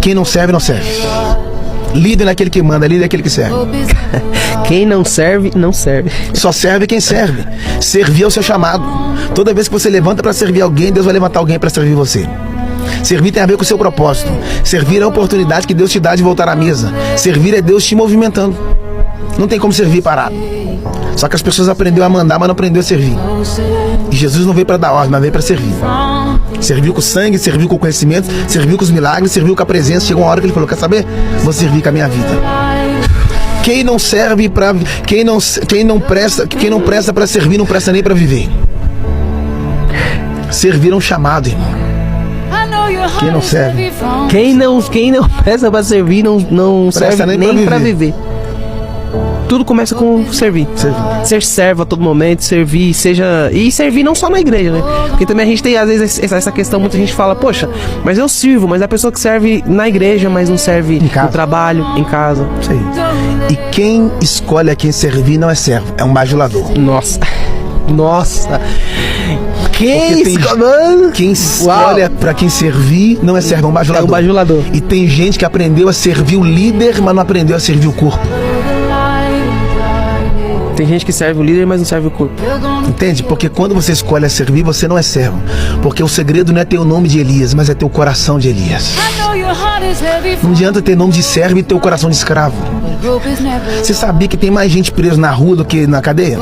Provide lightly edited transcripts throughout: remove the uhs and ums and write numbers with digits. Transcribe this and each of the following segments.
Quem não serve, não serve. Líder é aquele que manda, líder é aquele que serve. Quem não serve, não serve. Só serve quem serve. Servir é o seu chamado. Toda vez que você levanta para servir alguém, Deus vai levantar alguém para servir você. Servir tem a ver com o seu propósito. Servir é a oportunidade que Deus te dá de voltar à mesa. Servir é Deus te movimentando. Não tem como servir parado. Só que as pessoas aprenderam a mandar, mas não aprenderam a servir. E Jesus não veio para dar ordem, mas veio para servir. Serviu com o sangue, serviu com o conhecimento, serviu com os milagres, serviu com a presença. Chegou uma hora que ele falou, quer saber? Vou servir com a minha vida. Quem não serve para... Quem não presta para servir, não presta nem para viver. Servir é um chamado, irmão. Quem não serve. Quem não presta para servir, não serve nem para viver. Tudo começa com servir. Ser servo a todo momento, servir, e servir não só na igreja, né? Porque também a gente tem, às vezes, essa questão, muita gente fala, poxa, mas eu sirvo, mas a pessoa que serve na igreja, mas não serve no trabalho, em casa. Isso aí. E quem escolhe a quem servir não é servo, é um bajulador. Nossa. Quem escolhe para quem servir não é servo, é um bajulador. É um bajulador. E tem gente que aprendeu a servir o líder, mas não aprendeu a servir o corpo. Tem gente que serve o líder, mas não serve o corpo. Entende? Porque quando você escolhe a servir, você não é servo. Porque o segredo não é ter o nome de Elias, mas é ter o coração de Elias. Não adianta ter nome de servo e ter o coração de escravo. Você sabia que tem mais gente presa na rua do que na cadeia?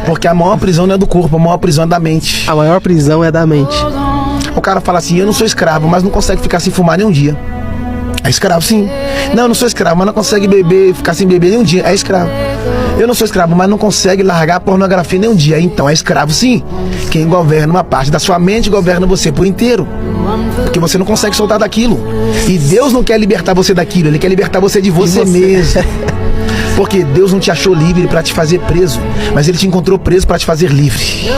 Porque a maior prisão não é do corpo, a maior prisão é da mente. A maior prisão é da mente. O cara fala assim, eu não sou escravo, mas não consegue ficar sem fumar nem um dia. É escravo, sim. Não, eu não sou escravo, mas não consegue ficar sem beber nem um dia. É escravo. Eu não sou escravo, mas não consegue largar a pornografia nem um dia. Então é escravo, sim. Quem governa uma parte da sua mente governa você por inteiro. Porque você não consegue soltar daquilo. E Deus não quer libertar você daquilo, Ele quer libertar você de você mesmo. Porque Deus não te achou livre para te fazer preso, mas Ele te encontrou preso para te fazer livre.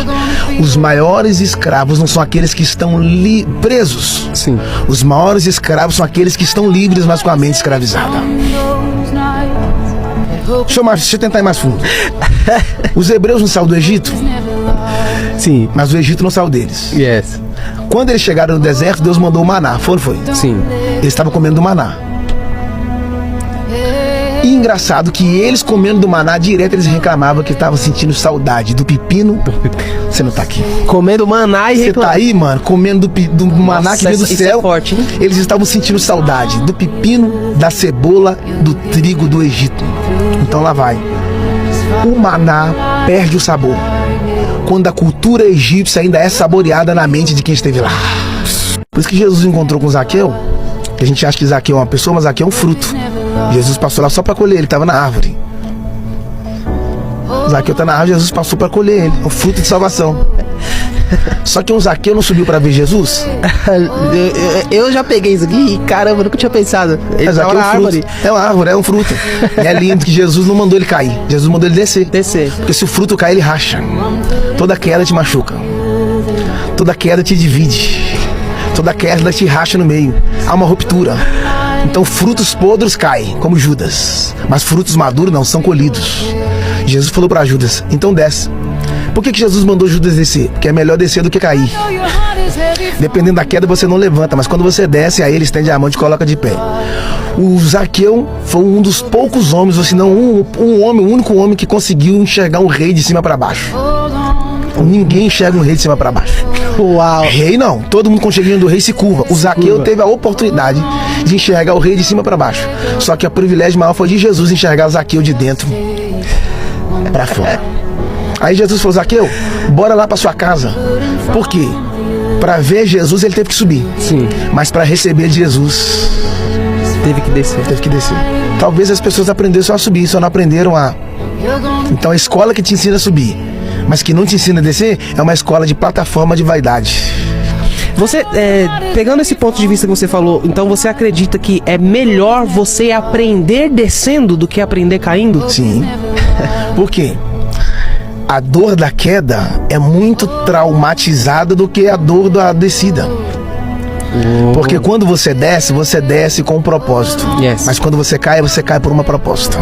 Os maiores escravos não são aqueles que estão presos. Sim. Os maiores escravos são aqueles que estão livres, mas com a mente escravizada. Deixa eu tentar ir mais fundo. Os hebreus não saíram do Egito? Sim. Mas o Egito não saiu deles. Yes. Quando eles chegaram no deserto, Deus mandou o maná. Foi? Sim. Eles estavam comendo do maná. E engraçado que eles comendo do maná direto, eles reclamavam que estavam sentindo saudade do pepino. Você não tá aqui. Comendo maná e Você tá aí, mano, comendo do maná que vem do céu. É forte, hein? Eles estavam sentindo saudade do pepino, da cebola, do trigo do Egito. Então lá vai. O maná perde o sabor quando a cultura egípcia ainda é saboreada na mente de quem esteve lá. Por isso que Jesus encontrou com Zaqueu. A gente acha que Zaqueu é uma pessoa, mas Zaqueu é um fruto. Jesus passou lá só para colher, ele estava na árvore. Zaqueu está na árvore, Jesus passou para colher ele, o fruto de salvação. Só que um Zaqueu não subiu para ver Jesus? Eu já peguei isso aqui e caramba, nunca tinha pensado. Ele Zaqueu é uma árvore. É uma árvore, é um fruto. E é lindo que Jesus não mandou ele cair, Jesus mandou ele descer. Porque se o fruto cair, ele racha. Toda queda te machuca. Toda queda te divide. Toda queda te racha no meio. Há uma ruptura. Então frutos podres caem, como Judas. Mas frutos maduros não, são colhidos. Jesus falou para Judas, então desce. Por que Jesus mandou Judas descer? Porque é melhor descer do que cair. Dependendo da queda você não levanta, mas quando você desce, aí ele estende a mão e te coloca de pé. O Zaqueu foi um dos poucos homens, ou se não o único homem que conseguiu enxergar um rei de cima para baixo. Ninguém enxerga um rei de cima para baixo. Uau. Rei não, todo mundo com o cheirinho do rei se curva. O Zaqueu teve a oportunidade de enxergar o rei de cima para baixo. Só que o privilégio maior foi de Jesus enxergar o Zaqueu de dentro para fora. Aí Jesus falou, Zaqueu, bora lá para sua casa. Por quê? Para ver Jesus ele teve que subir. Sim. Mas para receber Jesus teve que descer. Talvez as pessoas aprenderam só a subir, só não aprenderam a... Então a escola que te ensina a subir, mas que não te ensina a descer, é uma escola de plataforma de vaidade. Você, pegando esse ponto de vista que você falou, então você acredita que é melhor você aprender descendo do que aprender caindo? Sim. Por quê? A dor da queda é muito traumatizada do que a dor da descida. Porque quando você desce com um propósito. Yes. Mas quando você cai por uma proposta.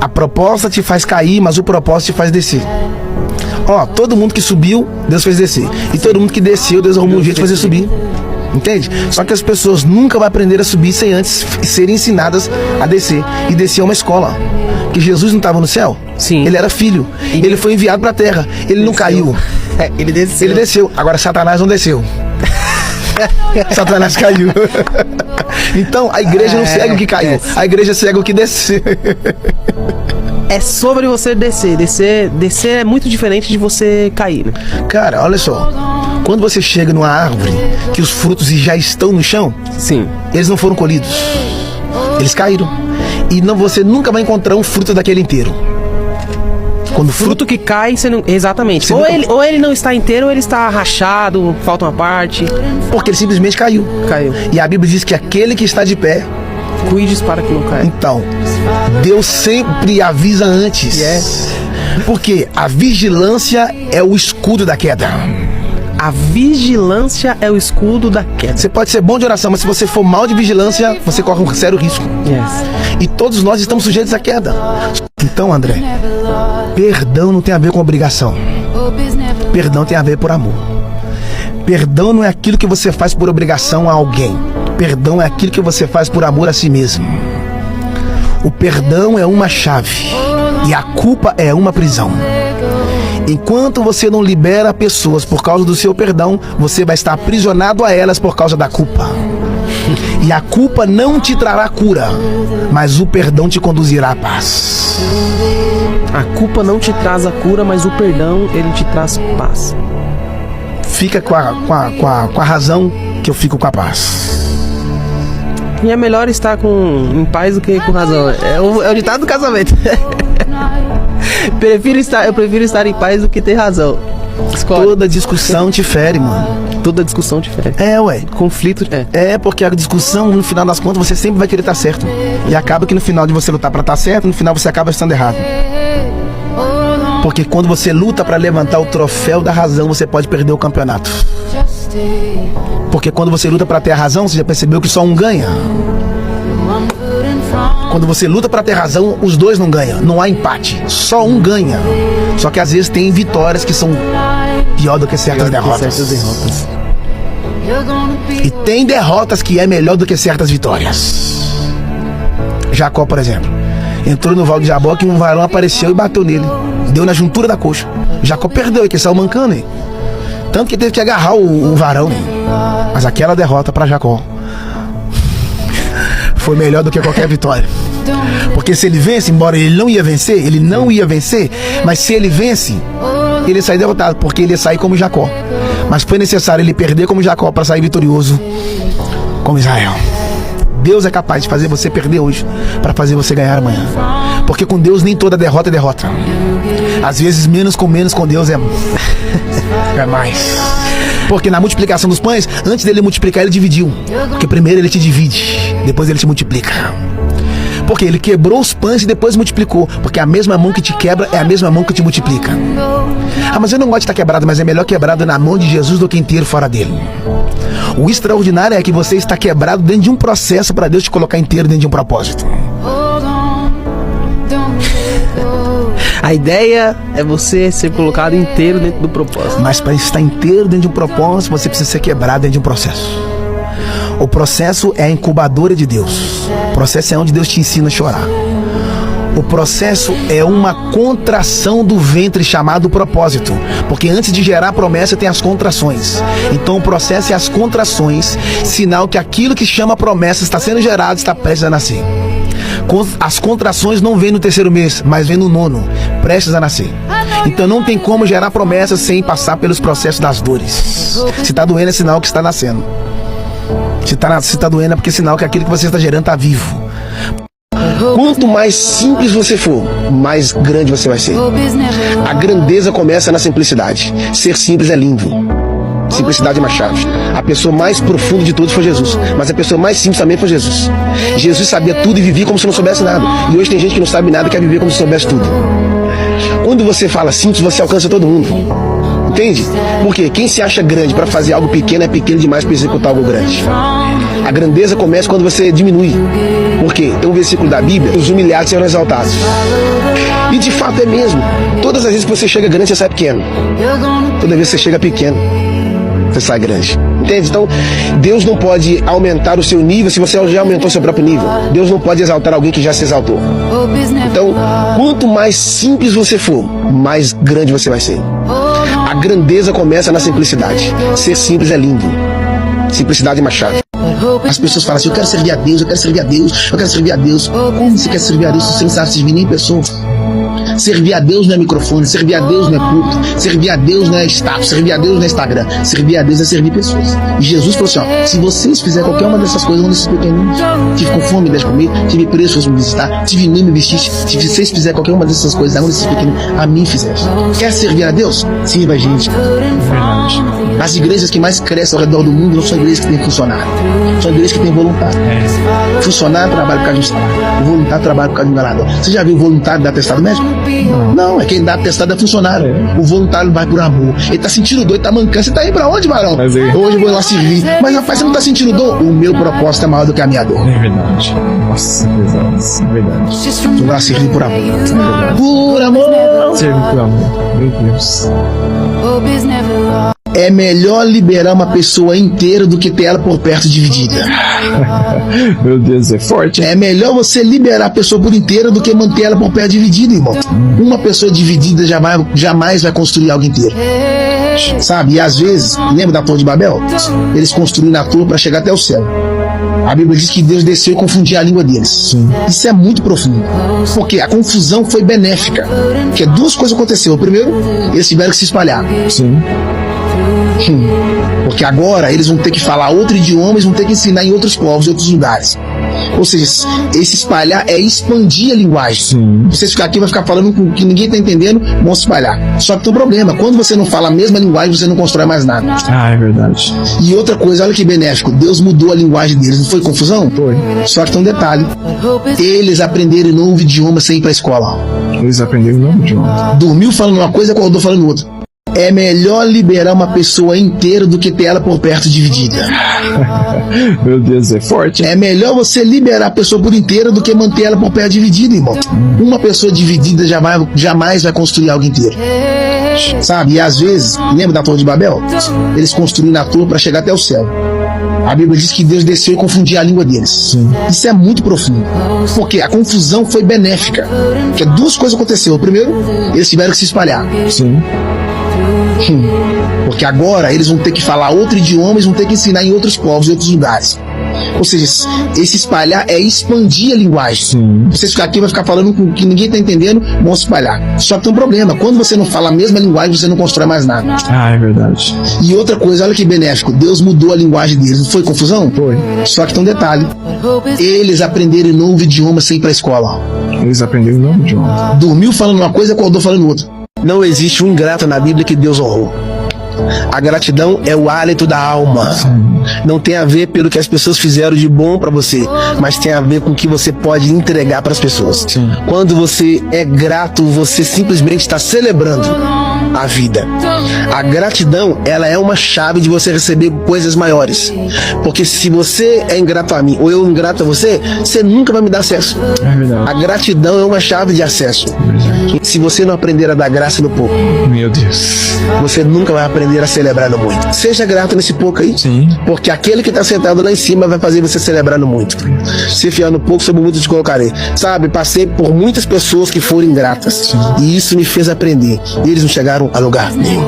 A proposta te faz cair, mas o propósito te faz descer. Ó, todo mundo que subiu, Deus fez descer. E todo mundo que desceu, Deus arrumou um jeito de fazer subir. Entende? Só que as pessoas nunca vão aprender a subir sem antes serem ensinadas a descer. E descer é uma escola. Porque Jesus não estava no céu? Sim. Ele era filho. Ele foi enviado para a terra. Ele não caiu. Ele desceu. Ele desceu. Agora Satanás não desceu. Satanás caiu. Então a igreja não segue o que caiu. A igreja segue o que desceu. É sobre você descer. Descer é muito diferente de você cair, né? Cara, olha só. Quando você chega numa árvore que os frutos já estão no chão, sim, eles não foram colhidos. Eles caíram. E você nunca vai encontrar um fruto daquele inteiro. Quando fruto que cai, você não... Exatamente. Ou ele não está inteiro, ou ele está rachado, falta uma parte. Porque ele simplesmente caiu. E a Bíblia diz que aquele que está de pé, cuides para que não caia. Então, Deus sempre avisa antes. Porque a vigilância é o escudo da queda. A vigilância é o escudo da queda. Você pode ser bom de oração, mas se você for mal de vigilância, você corre um sério risco. E todos nós estamos sujeitos à queda. Então, André, perdão não tem a ver com obrigação. Perdão tem a ver por amor. Perdão não é aquilo que você faz por obrigação a alguém. Perdão é aquilo que você faz por amor a si mesmo. O perdão é uma chave e a culpa é uma prisão. Enquanto você não libera pessoas por causa do seu perdão, você vai estar aprisionado a elas por causa da culpa. E a culpa não te trará cura, mas o perdão te conduzirá à paz. A culpa não te traz a cura, mas o perdão, ele te traz paz. Fica com a razão que eu fico com a paz. E é melhor estar em paz do que com razão. É o ditado do casamento. Eu prefiro estar em paz do que ter razão. Escolhe. Toda discussão te fere, mano. Toda discussão te fere. Conflito. Porque a discussão, no final das contas, você sempre vai querer estar certo. E acaba que no final de você lutar pra estar certo, no final você acaba estando errado. Porque quando você luta pra levantar o troféu da razão, você pode perder o campeonato. Porque quando você luta pra ter a razão, você já percebeu que só um ganha. Quando você luta pra ter razão, os dois não ganham. Não há empate. Só um ganha. Só que às vezes tem vitórias que são pior do que certas derrotas. E tem derrotas que é melhor do que certas vitórias. Jacó, por exemplo, entrou no Val de Jaboque e um varão apareceu e bateu nele. Deu na juntura da coxa. Jacó perdeu e que saiu mancando, hein? Tanto que teve que agarrar o varão. Mas aquela derrota pra Jacó foi melhor do que qualquer vitória. Porque se ele vence, embora ele não ia vencer, mas se ele vence, ele sai derrotado, porque ele ia sair como Jacó. Mas foi necessário ele perder como Jacó para sair vitorioso como Israel. Deus é capaz de fazer você perder hoje para fazer você ganhar amanhã. Porque com Deus nem toda derrota é derrota. Às vezes menos com Deus é mais. Porque na multiplicação dos pães, antes dele multiplicar, ele dividiu. Porque primeiro ele te divide, depois ele te multiplica. Porque ele quebrou os pães e depois multiplicou. Porque a mesma mão que te quebra é a mesma mão que te multiplica. Ah, mas eu não gosto de estar quebrado, mas é melhor quebrado na mão de Jesus do que inteiro fora dele. O extraordinário é que você está quebrado dentro de um processo para Deus te colocar inteiro dentro de um propósito. A ideia é você ser colocado inteiro dentro do propósito. Mas para estar inteiro dentro de um propósito, você precisa ser quebrado dentro de um processo. O processo é a incubadora de Deus. O processo é onde Deus te ensina a chorar. O processo é uma contração do ventre chamado propósito. Porque antes de gerar a promessa tem as contrações. Então o processo é as contrações, sinal que aquilo que chama promessa está sendo gerado, está prestes a nascer. As contrações não vêm no 3º mês, mas vêm no 9º, prestes a nascer. Então não tem como gerar promessas sem passar pelos processos das dores. Se está doendo é sinal que está nascendo. Se está doendo é porque é sinal que aquilo que você está gerando está vivo. Quanto mais simples você for, mais grande você vai ser. A grandeza começa na simplicidade. Ser simples é lindo. Simplicidade é uma chave. A pessoa mais profunda de todos foi Jesus, mas a pessoa mais simples também foi Jesus. Jesus sabia tudo e vivia como se não soubesse nada. E hoje tem gente que não sabe nada e quer viver como se soubesse tudo. Quando você fala simples, você alcança todo mundo. Entende? Porque quem se acha grande para fazer algo pequeno é pequeno demais para executar algo grande. A grandeza começa quando você diminui. Porque tem um versículo da Bíblia: os humilhados serão exaltados. E de fato é mesmo. Todas as vezes que você chega grande, você sai pequeno. Toda vez que você chega pequeno, você sai grande. Entende? Então, Deus não pode aumentar o seu nível se você já aumentou o seu próprio nível. Deus não pode exaltar alguém que já se exaltou. Então, quanto mais simples você for, mais grande você vai ser. A grandeza começa na simplicidade. Ser simples é lindo. Simplicidade é uma chave. As pessoas falam assim, eu quero servir a Deus, eu quero servir a Deus, eu quero servir a Deus. Como você quer servir a Deus se você não sabe servir nem pessoa? Servir a Deus não é microfone, servir a Deus não é culto, servir a Deus não é status, servir a Deus não é Instagram, servir a Deus é servir pessoas. E Jesus falou assim, ó, se vocês fizerem qualquer uma dessas coisas, vão desses pequeninos. Tive com fome, me deixe comer, tive preço, fosse me visitar, tive nu, me vestiste. Se vocês fizerem qualquer uma dessas coisas, um desses pequeninos, a mim fizeste. Quer servir a Deus? Sirva a gente. Verdade. As igrejas que mais crescem ao redor do mundo não são igrejas que têm funcionário, são igrejas que têm voluntário. Funcionário trabalha por causa de um salário, o voluntário trabalha por causa de um ganador. Você já viu o voluntário dar atestado médico? Não, é quem dá atestado é funcionário. O voluntário vai por amor. Ele tá sentindo dor, ele tá mancando. Você tá indo pra onde, varão? Hoje eu vou lá servir. Mas rapaz, você não tá sentindo dor? O meu propósito é maior do que a minha dor. É verdade. Nossa, é verdade. Eu vou lá servir por amor. Por amor. Servir por amor. Meu Deus. É melhor liberar uma pessoa inteira do que ter ela por perto dividida. Meu Deus, é forte. É melhor você liberar a pessoa por inteira do que manter ela por perto dividida, irmão. Uma pessoa dividida jamais vai construir algo inteiro. Sabe? E às vezes, lembra da Torre de Babel? Eles construíram a torre para chegar até o céu. A Bíblia diz que Deus desceu e confundia a língua deles. Sim. Isso é muito profundo. Porque a confusão foi benéfica. Porque duas coisas aconteceram. Primeiro, eles tiveram que se espalhar. Sim. Porque agora eles vão ter que falar outro idioma, eles vão ter que ensinar em outros povos, em outros lugares. Ou seja, esse espalhar é expandir a linguagem. Sim. Vocês ficar aqui, vai ficar falando com que ninguém está entendendo, vão se espalhar. Só que tem um problema, quando você não fala a mesma linguagem, você não constrói mais nada. Ah, é verdade. E outra coisa, olha que benéfico, Deus mudou a linguagem deles, não foi confusão? Foi. Só que tem um detalhe, eles aprenderam um novo idioma sem ir para a escola. Eles aprenderam um novo idioma. Dormiu falando uma coisa, acordou falando outra. É melhor liberar uma pessoa inteira do que ter ela por perto dividida. Meu Deus, é forte. É melhor você liberar a pessoa por inteira do que manter ela por perto dividida, irmão. Uma pessoa dividida jamais vai construir algo inteiro. Sabe? E às vezes, lembra da Torre de Babel? Eles construíram a torre para chegar até o céu. A Bíblia diz que Deus desceu e confundia a língua deles. Sim. Isso é muito profundo. Porque a confusão foi benéfica. Porque duas coisas aconteceram. Primeiro, eles tiveram que se espalhar. Sim. Porque agora eles vão ter que falar outro idioma, eles vão ter que ensinar em outros povos, em outros lugares. Ou seja, esse espalhar é expandir a linguagem. Sim. Vocês ficar aqui, vai ficar falando com que ninguém está entendendo, vão se espalhar. Só que tem um problema, quando você não fala a mesma linguagem, você não constrói mais nada. Ah, é verdade. E outra coisa, olha que benéfico, Deus mudou a linguagem deles, não foi confusão? Foi. Só que tem um detalhe, eles aprenderam um novo idioma sem ir para a escola. Eles aprenderam um novo idioma. Dormiu falando uma coisa, acordou falando outra. Não existe um ingrato na Bíblia que Deus honrou. A gratidão é o hálito da alma. Não tem a ver pelo que as pessoas fizeram de bom para você, mas tem a ver com o que você pode entregar para as pessoas. Sim. Quando você é grato, você simplesmente está celebrando a vida. A gratidão, ela é uma chave de você receber coisas maiores. Porque se você é ingrato a mim ou eu ingrato a você, você nunca vai me dar acesso. É verdade. A gratidão é uma chave de acesso. Se você não aprender a dar graça no pouco, meu Deus, você nunca vai aprender a celebrar no muito. Seja grato nesse pouco aí. Sim. Porque aquele que está sentado lá em cima vai fazer você celebrar no muito. Se fiar no pouco, sobre o muito te colocarei. Sabe, passei por muitas pessoas que foram ingratas. Sim. E isso me fez aprender. E eles não chegaram a lugar nenhum.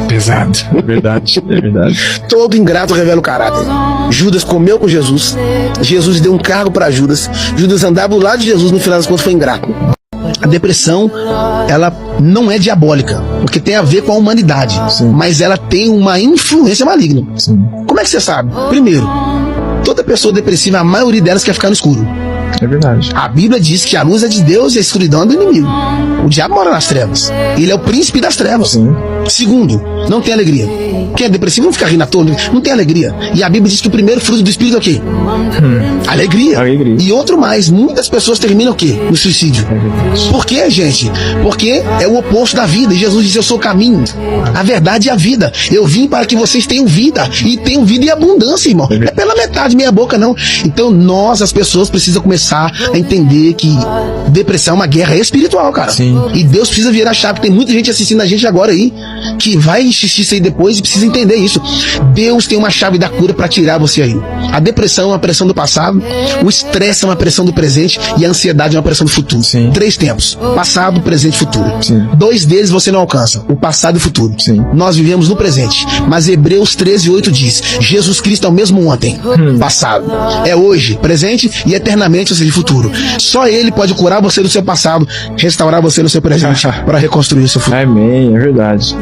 Pesado. É verdade. É verdade. Todo ingrato revela o caráter. Judas comeu com Jesus. Jesus deu um cargo para Judas. Judas andava do lado de Jesus, no final das contas foi ingrato. A depressão, ela não é diabólica, porque tem a ver com a humanidade. Sim. Mas ela tem uma influência maligna. Sim. Como é que você sabe? Primeiro, toda pessoa depressiva, a maioria delas quer ficar no escuro. É verdade. A Bíblia diz que a luz é de Deus e a escuridão é do inimigo. O diabo mora nas trevas. Ele é o príncipe das trevas. Sim. Segundo, não tem alegria. Quem é depressivo não fica rindo à toa, não tem alegria. E a Bíblia diz que o primeiro fruto do Espírito é o quê? Alegria. Alegria. E outro mais, muitas pessoas terminam o quê? No suicídio. Por quê, gente? Porque é o oposto da vida. E Jesus disse, eu sou o caminho, a verdade e a vida. Eu vim para que vocês tenham vida. E tenham vida em abundância, irmão. Não é pela metade, meia boca, não. Então nós, as pessoas, precisam começar a entender que depressão é uma guerra espiritual, cara. Sim. E Deus precisa virar a chave. Tem muita gente assistindo a gente agora aí que vai insistir isso aí depois e precisa entender isso. Deus tem uma chave da cura para tirar você aí. A depressão é uma pressão do passado, o estresse é uma pressão do presente e a ansiedade é uma pressão do futuro. Sim. 3 tempos: passado, presente e futuro. Sim. 2 deles você não alcança: o passado e o futuro. Sim. Nós vivemos no presente, mas Hebreus 13:8 diz: Jesus Cristo é o mesmo ontem, passado, é hoje, presente e eternamente, ou seja, futuro. Só Ele pode curar você do seu passado, restaurar você no seu presente para reconstruir o seu futuro. Amém, é verdade.